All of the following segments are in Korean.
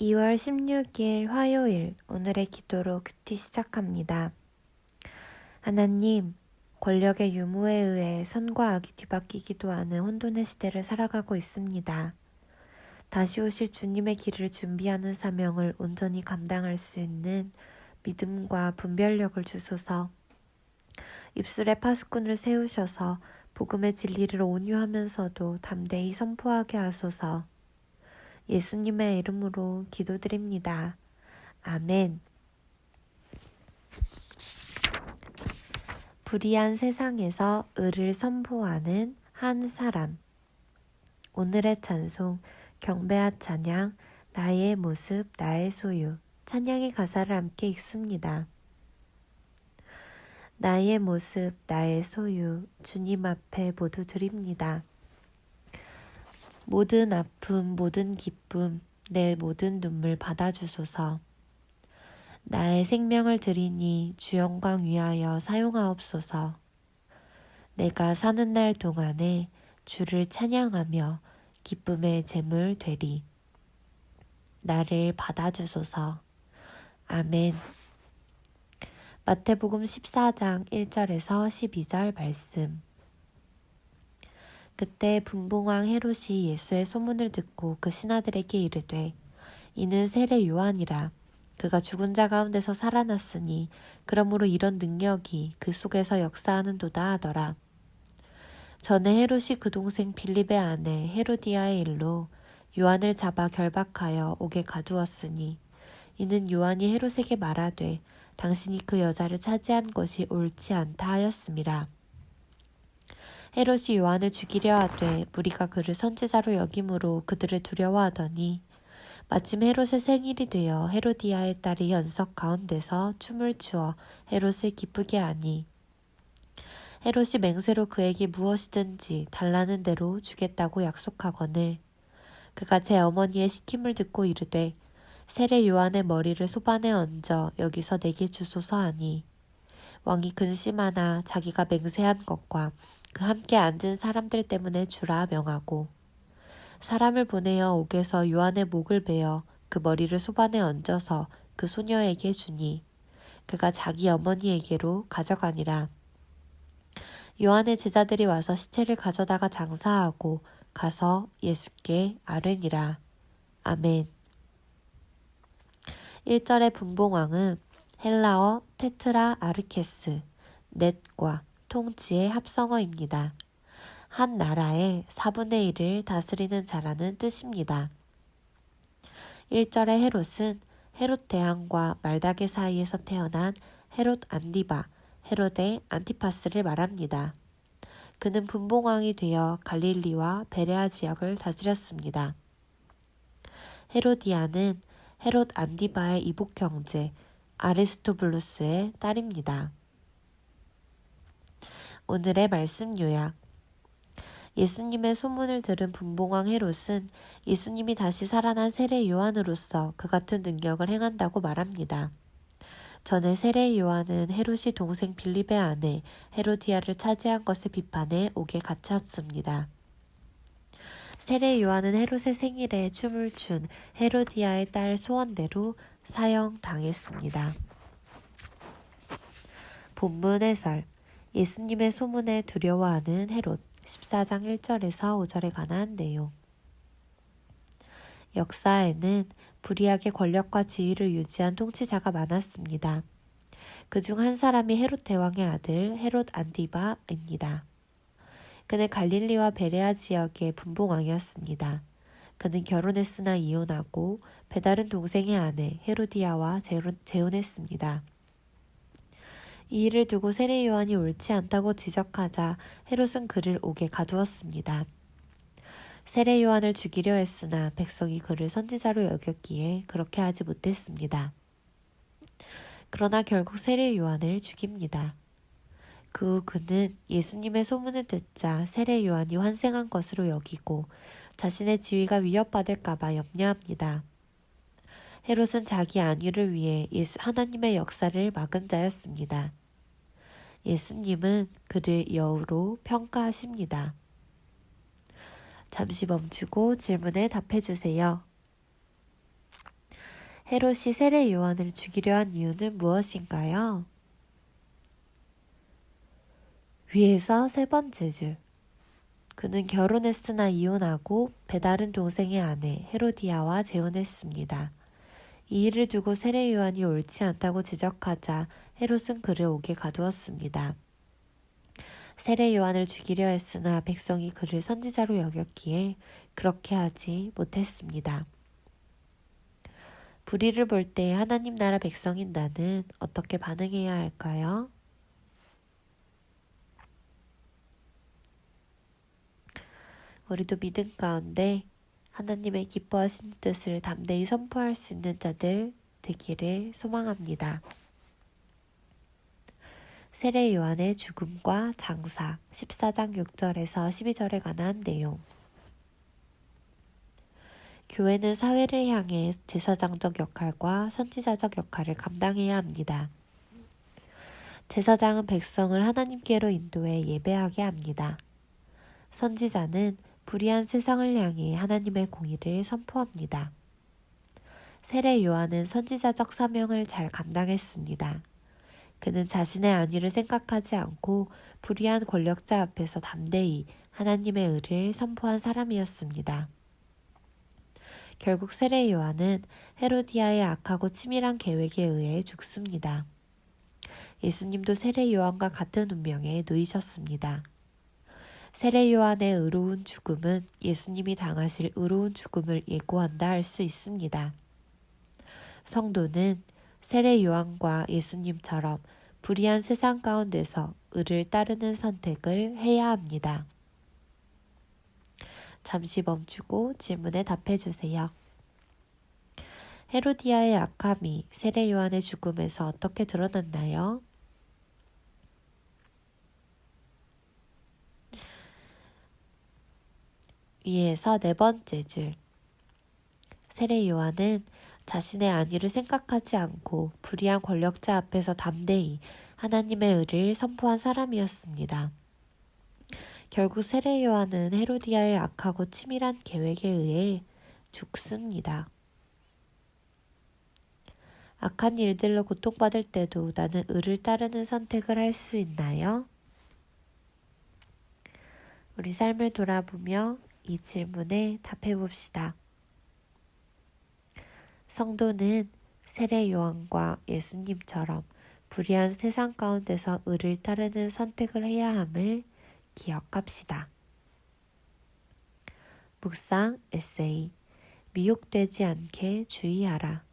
2월 16일 화요일 오늘의 기도로 큐티 시작합니다. 하나님, 권력의 유무에 의해 선과 악이 뒤바뀌기도 하는 혼돈의 시대를 살아가고 있습니다. 다시 오실 주님의 길을 준비하는 사명을 온전히 감당할 수 있는 믿음과 분별력을 주소서. 입술에 파수꾼을 세우셔서 복음의 진리를 온유하면서도 담대히 선포하게 하소서. 예수님의 이름으로 기도드립니다. 아멘. 불의한 세상에서 의를 선포하는 한 사람. 오늘의 찬송, 경배와 찬양, 나의 모습, 나의 소유. 찬양의 가사를 함께 읽습니다. 나의 모습, 나의 소유, 주님 앞에 모두 드립니다. 모든 아픔, 모든 기쁨, 내 모든 눈물 받아주소서. 나의 생명을 드리니 주 영광 위하여 사용하옵소서. 내가 사는 날 동안에 주를 찬양하며 기쁨의 제물 되리. 나를 받아주소서. 아멘. 마태복음 14장 1절에서 12절 말씀. 그때 분봉왕 헤롯이 예수의 소문을 듣고 그 신하들에게 이르되 이는 세례 요한이라. 그가 죽은 자 가운데서 살아났으니 그러므로 이런 능력이 그 속에서 역사하는도다 하더라. 전에 헤롯이 그 동생 빌립의 아내 헤로디아의 일로 요한을 잡아 결박하여 옥에 가두었으니 이는 요한이 헤롯에게 말하되 당신이 그 여자를 차지한 것이 옳지 않다 하였음이라. 헤롯이 요한을 죽이려 하되 무리가 그를 선지자로 여김으로 그들을 두려워하더니 마침 헤롯의 생일이 되어 헤로디아의 딸이 연석 가운데서 춤을 추어 헤롯을 기쁘게 하니 헤롯이 맹세로 그에게 무엇이든지 달라는 대로 주겠다고 약속하거늘 그가 제 어머니의 시킴을 듣고 이르되 세례 요한의 머리를 소반에 얹어 여기서 내게 주소서 하니 왕이 근심하나 자기가 맹세한 것과 그 함께 앉은 사람들 때문에 주라 명하고 사람을 보내어 옥에서 요한의 목을 베어 그 머리를 소반에 얹어서 그 소녀에게 주니 그가 자기 어머니에게로 가져가니라. 요한의 제자들이 와서 시체를 가져다가 장사하고 가서 예수께 아뢰니라. 아멘. 1절의 분봉왕은 헬라어 테트라 아르케스, 넷과 통치의 합성어입니다. 한 나라의 4분의 1을 다스리는 자라는 뜻입니다. 1절의 헤롯은 헤롯 대왕과 말다게 사이에서 태어난 헤롯 안디바, 헤롯의 안티파스를 말합니다. 그는 분봉왕이 되어 갈릴리와 베레아 지역을 다스렸습니다. 헤로디아는 헤롯 안디바의 이복 형제 아리스토블루스의 딸입니다. 오늘의 말씀 요약. 예수님의 소문을 들은 분봉왕 헤롯은 예수님이 다시 살아난 세례 요한으로서 그 같은 능력을 행한다고 말합니다. 전에 세례 요한은 헤롯이 동생 빌립의 아내 헤로디아를 차지한 것을 비판해 옥에 갇혔습니다. 세례 요한은 헤롯의 생일에 춤을 춘 헤로디아의 딸 소원대로 사형당했습니다. 본문 해설. 예수님의 소문에 두려워하는 헤롯 14장 1절에서 5절에 관한 내용. 역사에는 불의하게 권력과 지위를 유지한 통치자가 많았습니다. 그중 한 사람이 헤롯 대왕의 아들 헤롯 안디바입니다. 그는 갈릴리와 베레아 지역의 분봉왕이었습니다. 그는 결혼했으나 이혼하고 배다른 동생의 아내 헤로디아와 재혼했습니다. 이 일을 두고 세례 요한이 옳지 않다고 지적하자 헤롯은 그를 옥에 가두었습니다. 세례 요한을 죽이려 했으나 백성이 그를 선지자로 여겼기에 그렇게 하지 못했습니다. 그러나 결국 세례 요한을 죽입니다. 그 후 그는 예수님의 소문을 듣자 세례 요한이 환생한 것으로 여기고 자신의 지위가 위협받을까봐 염려합니다. 헤롯은 자기 안위를 위해 하나님의 역사를 막은 자였습니다. 예수님은 그를 여우로 평가하십니다. 잠시 멈추고 질문에 답해주세요. 헤롯이 세례 요한을 죽이려 한 이유는 무엇인가요? 위에서 세 번째 줄. 그는 결혼했으나 이혼하고 배다른 동생의 아내 헤로디아와 재혼했습니다. 이 일을 두고 세례 요한이 옳지 않다고 지적하자 헤롯은 그를 옥에 가두었습니다. 세례 요한을 죽이려 했으나 백성이 그를 선지자로 여겼기에 그렇게 하지 못했습니다. 불의를 볼 때 하나님 나라 백성인 나는 어떻게 반응해야 할까요? 우리도 믿음 가운데 하나님의 기뻐하신 뜻을 담대히 선포할 수 있는 자들 되기를 소망합니다. 세례 요한의 죽음과 장사 14장 6절에서 12절에 관한 내용. 교회는 사회를 향해 제사장적 역할과 선지자적 역할을 감당해야 합니다. 제사장은 백성을 하나님께로 인도해 예배하게 합니다. 선지자는 불의한 세상을 향해 하나님의 공의를 선포합니다. 세례 요한은 선지자적 사명을 잘 감당했습니다. 그는 자신의 안위를 생각하지 않고 불의한 권력자 앞에서 담대히 하나님의 의를 선포한 사람이었습니다. 결국 세례 요한은 헤로디아의 악하고 치밀한 계획에 의해 죽습니다. 예수님도 세례 요한과 같은 운명에 놓이셨습니다. 세례 요한의 의로운 죽음은 예수님이 당하실 의로운 죽음을 예고한다 할 수 있습니다. 성도는 세례 요한과 예수님처럼 불의한 세상 가운데서 의를 따르는 선택을 해야 합니다. 잠시 멈추고 질문에 답해 주세요. 헤로디아의 악함이 세례 요한의 죽음에서 어떻게 드러났나요? 위에서 네 번째 줄. 세례 요한은 자신의 안위를 생각하지 않고 불의한 권력자 앞에서 담대히 하나님의 의를 선포한 사람이었습니다. 결국 세례 요한은 헤로디아의 악하고 치밀한 계획에 의해 죽습니다. 악한 일들로 고통받을 때도 나는 의를 따르는 선택을 할 수 있나요? 우리 삶을 돌아보며 이 질문에 답해 봅시다. 성도는 세례 요한과 예수님처럼 불의한 세상 가운데서 의를 따르는 선택을 해야 함을 기억합시다. 묵상 에세이 미혹되지 않게 주의하라.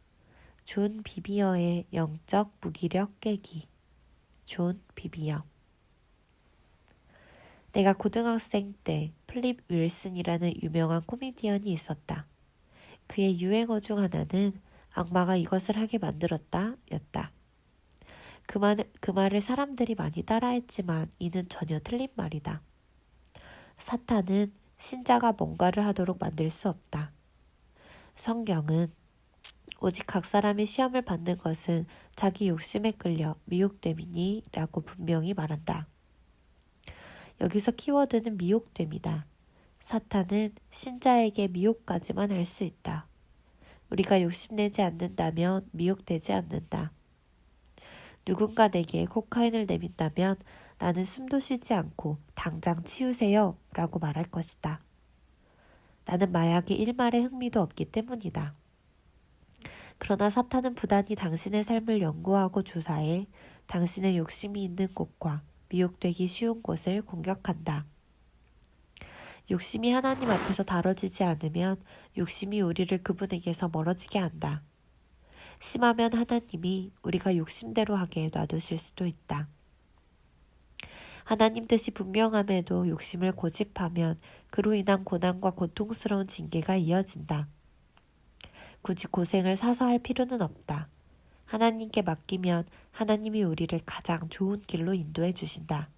존 비비어의 영적 무기력 깨기. 존 비비어. 내가 고등학생 때 플립 윌슨이라는 유명한 코미디언이 있었다. 그의 유행어 중 하나는 악마가 이것을 하게 만들었다 였다. 그 말을 사람들이 많이 따라했지만 이는 전혀 틀린 말이다. 사탄은 신자가 뭔가를 하도록 만들 수 없다. 성경은 오직 각 사람이 시험을 받는 것은 자기 욕심에 끌려 미혹됨이니 라고 분명히 말한다. 여기서 키워드는 미혹됨이다. 사탄은 신자에게 미혹까지만 할 수 있다. 우리가 욕심내지 않는다면 미혹되지 않는다. 누군가 내게 코카인을 내민다면 나는 숨도 쉬지 않고 당장 치우세요 라고 말할 것이다. 나는 마약의 일말의 흥미도 없기 때문이다. 그러나 사탄은 부단히 당신의 삶을 연구하고 조사해 당신의 욕심이 있는 곳과 미혹되기 쉬운 곳을 공격한다. 욕심이 하나님 앞에서 다뤄지지 않으면 욕심이 우리를 그분에게서 멀어지게 한다. 심하면 하나님이 우리가 욕심대로 하게 놔두실 수도 있다. 하나님 뜻이 분명함에도 욕심을 고집하면 그로 인한 고난과 고통스러운 징계가 이어진다. 굳이 고생을 사서 할 필요는 없다. 하나님께 맡기면 하나님이 우리를 가장 좋은 길로 인도해 주신다.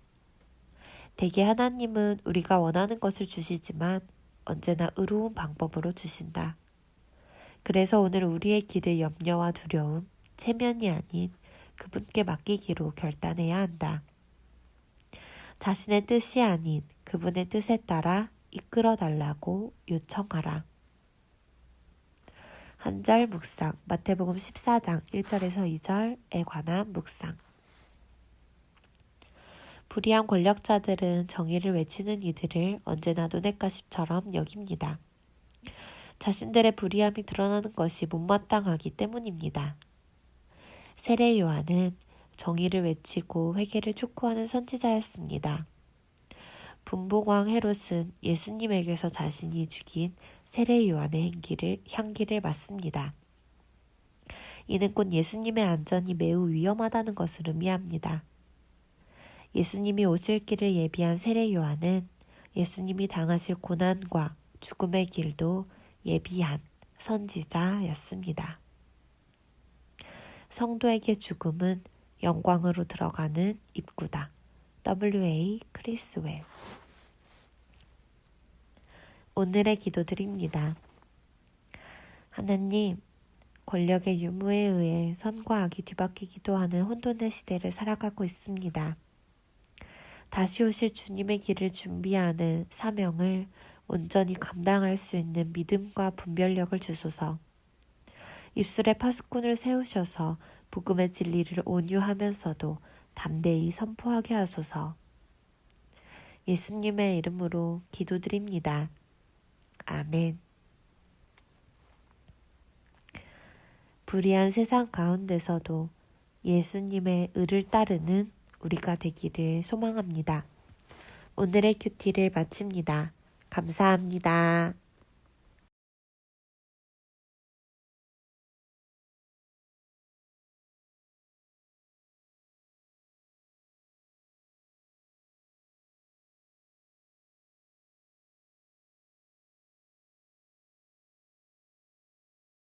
대개 하나님은 우리가 원하는 것을 주시지만 언제나 의로운 방법으로 주신다. 그래서 오늘 우리의 길을 염려와 두려움, 체면이 아닌 그분께 맡기기로 결단해야 한다. 자신의 뜻이 아닌 그분의 뜻에 따라 이끌어 달라고 요청하라. 한 절 묵상, 마태복음 14장 1절에서 2절에 관한 묵상. 불의한 권력자들은 정의를 외치는 이들을 언제나 눈엣가시처럼 여깁니다. 자신들의 불의함이 드러나는 것이 못마땅하기 때문입니다. 세례 요한은 정의를 외치고 회개를 촉구하는 선지자였습니다. 분봉왕 헤롯은 예수님에게서 자신이 죽인 세례 요한의 향기를 맡습니다. 이는 곧 예수님의 안전이 매우 위험하다는 것을 의미합니다. 예수님이 오실 길을 예비한 세례 요한은 예수님이 당하실 고난과 죽음의 길도 예비한 선지자였습니다. 성도에게 죽음은 영광으로 들어가는 입구다. W.A. 크리스웰. 오늘의 기도드립니다. 하나님, 권력의 유무에 의해 선과 악이 뒤바뀌기도 하는 혼돈의 시대를 살아가고 있습니다. 다시 오실 주님의 길을 준비하는 사명을 온전히 감당할 수 있는 믿음과 분별력을 주소서. 입술에 파수꾼을 세우셔서 복음의 진리를 온유하면서도 담대히 선포하게 하소서. 예수님의 이름으로 기도드립니다. 아멘. 불의한 세상 가운데서도 예수님의 의를 따르는 우리가 되기를 소망합니다. 오늘의 큐티를 마칩니다. 감사합니다.